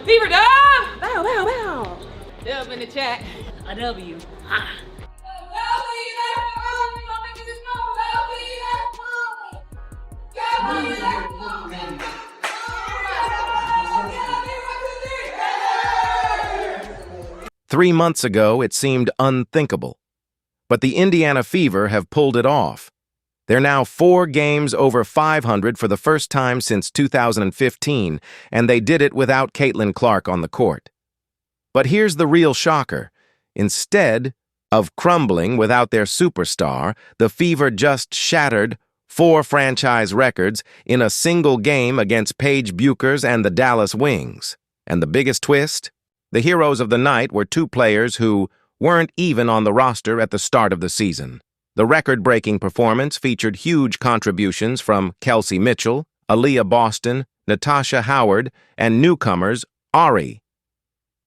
Fever dub! Bow, bow, bow. Dub in the chat. A W. Three months ago, it seemed unthinkable. But the Indiana Fever have pulled it off. They're now 4 games over 500 for the first time since 2015, and they did it without Caitlin Clark on the court. But here's the real shocker. Instead of crumbling without their superstar, the Fever just shattered 4 franchise records in a single game against Paige Bueckers and the Dallas Wings. And the biggest twist? The heroes of the night were 2 players who weren't even on the roster at the start of the season. The record-breaking performance featured huge contributions from Kelsey Mitchell, Aliyah Boston, Natasha Howard, and newcomers Aari,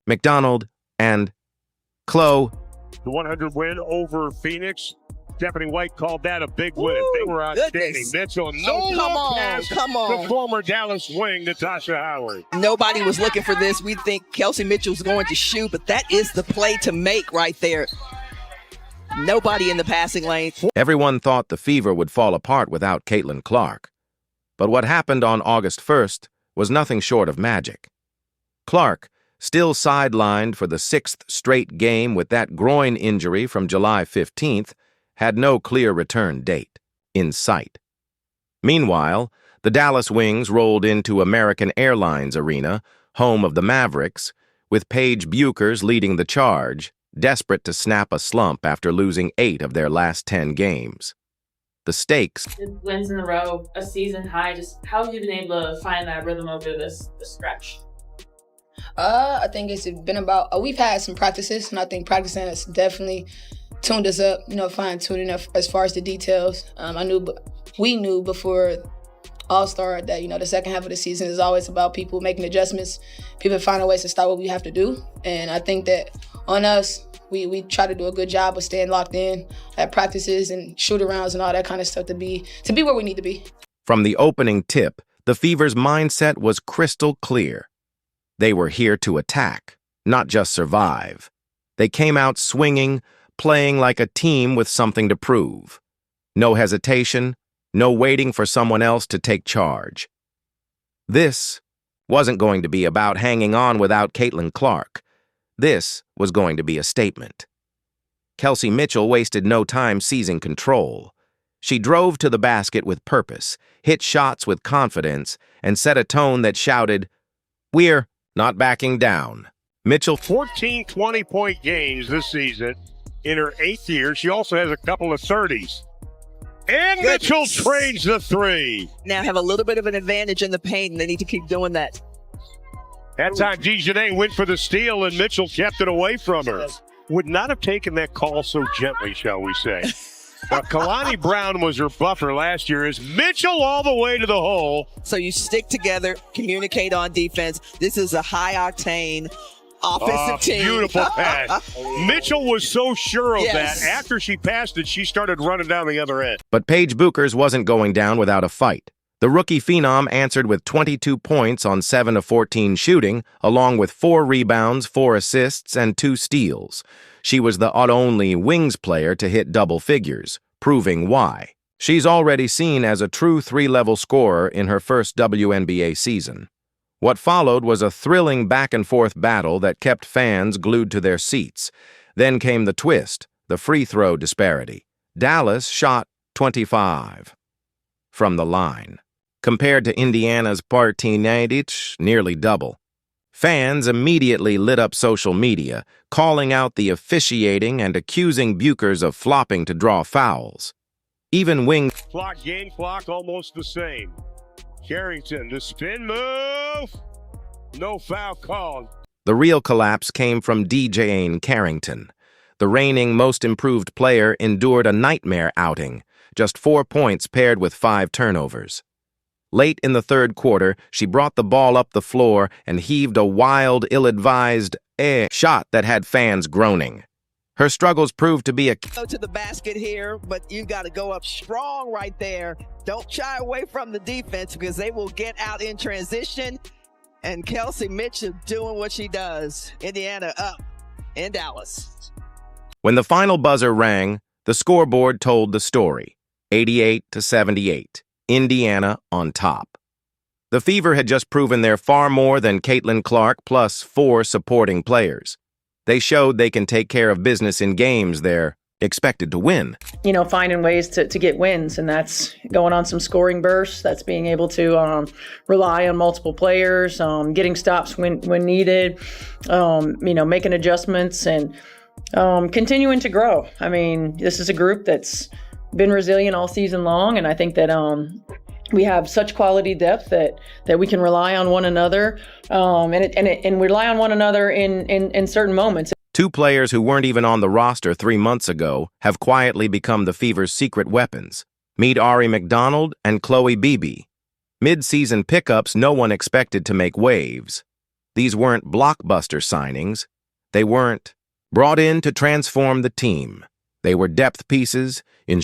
McDonald, and Chloe. The 100 win over Phoenix. Stephanie White called that a big win. They were outstanding. Mitchell, Come on. The former Dallas Wing, Natasha Howard. Nobody was looking for this. We think Kelsey Mitchell's going to shoot, but that is the play to make right there. Nobody in the passing lane. Everyone thought the Fever would fall apart without Caitlin Clark. But what happened on August 1st was nothing short of magic. Clark, still sidelined for the 6th straight game with that groin injury from July 15th, had no clear return date in sight. Meanwhile, the Dallas Wings rolled into American Airlines Arena, home of the Mavericks, with Paige Bueckers leading the charge, desperate to snap a slump after losing 8 of their last 10 games. The stakes. Wins in a row, a season high. Just how have you been able to find that rhythm over this stretch? I think it's been about, we've had some practices, and I think practicing has definitely tuned us up, fine-tuning as far as the details. We knew before All-Star that, the second half of the season is always about people making adjustments, people finding ways to stop what we have to do. And I think that on us, we try to do a good job of staying locked in at practices and shoot-arounds and all that kind of stuff to be where we need to be. From the opening tip, the Fever's mindset was crystal clear. They were here to attack, not just survive. They came out swinging, playing like a team with something to prove. No hesitation, no waiting for someone else to take charge. This wasn't going to be about hanging on without Caitlin Clark. This was going to be a statement. Kelsey Mitchell wasted no time seizing control. She drove to the basket with purpose, hit shots with confidence, and set a tone that shouted, "We're not backing down." Mitchell, 14 20-point games this season in her 8th year. She also has a couple of 30s. And Mitchell trains the 3. Now have a little bit of an advantage in the paint, and they need to keep doing that. That time, Dejanay went for the steal, and Mitchell kept it away from her. Would not have taken that call so gently, shall we say. But Kalani Brown was her buffer last year. Is Mitchell all the way to the hole? So you stick together, communicate on defense. This is a high-octane offensive team. Beautiful pass. Mitchell was so sure of that. After she passed it, she started running down the other end. But Paige Bueckers wasn't going down without a fight. The rookie phenom answered with 22 points on 7 of 14 shooting, along with 4 rebounds, 4 assists, and 2 steals. She was the only Wings player to hit double figures, proving why. She's already seen as a true 3-level scorer in her first WNBA season. What followed was a thrilling back-and-forth battle that kept fans glued to their seats. Then came the twist, the free throw disparity. Dallas shot 25 from the line. Compared to Indiana's 14, nearly double. Fans immediately lit up social media, calling out the officiating and accusing Bueckers of flopping to draw fouls. Even Wings Game clock almost the same. Carrington, the spin move. No foul called. The real collapse came from DeJane Carrington. The reigning most improved player endured a nightmare outing, just 4 points paired with 5 turnovers. Late in the third quarter, she brought the ball up the floor and heaved a wild, ill-advised shot that had fans groaning. Her struggles proved to be a Go to the basket here, but you got to go up strong right there. Don't shy away from the defense because they will get out in transition And Kelsey Mitchell doing what she does. Indiana up in Dallas. When the final buzzer rang, the scoreboard told the story, 88-78, Indiana on top. The Fever had just proven they're far more than Caitlin Clark plus 4 supporting players. They showed they can take care of business in games they're expected to win. Finding ways to get wins, and that's going on some scoring bursts. That's being able to rely on multiple players, getting stops when needed, making adjustments and continuing to grow. I mean, this is a group that's been resilient all season long, and I think that we have such quality depth that we can rely on one another, and rely on one another in certain moments. 2 players who weren't even on the roster 3 months ago have quietly become the Fever's secret weapons. Meet Aari McDonald and Bibby. Mid-season pickups no one expected to make waves. These weren't blockbuster signings. They weren't brought in to transform the team. They were depth pieces in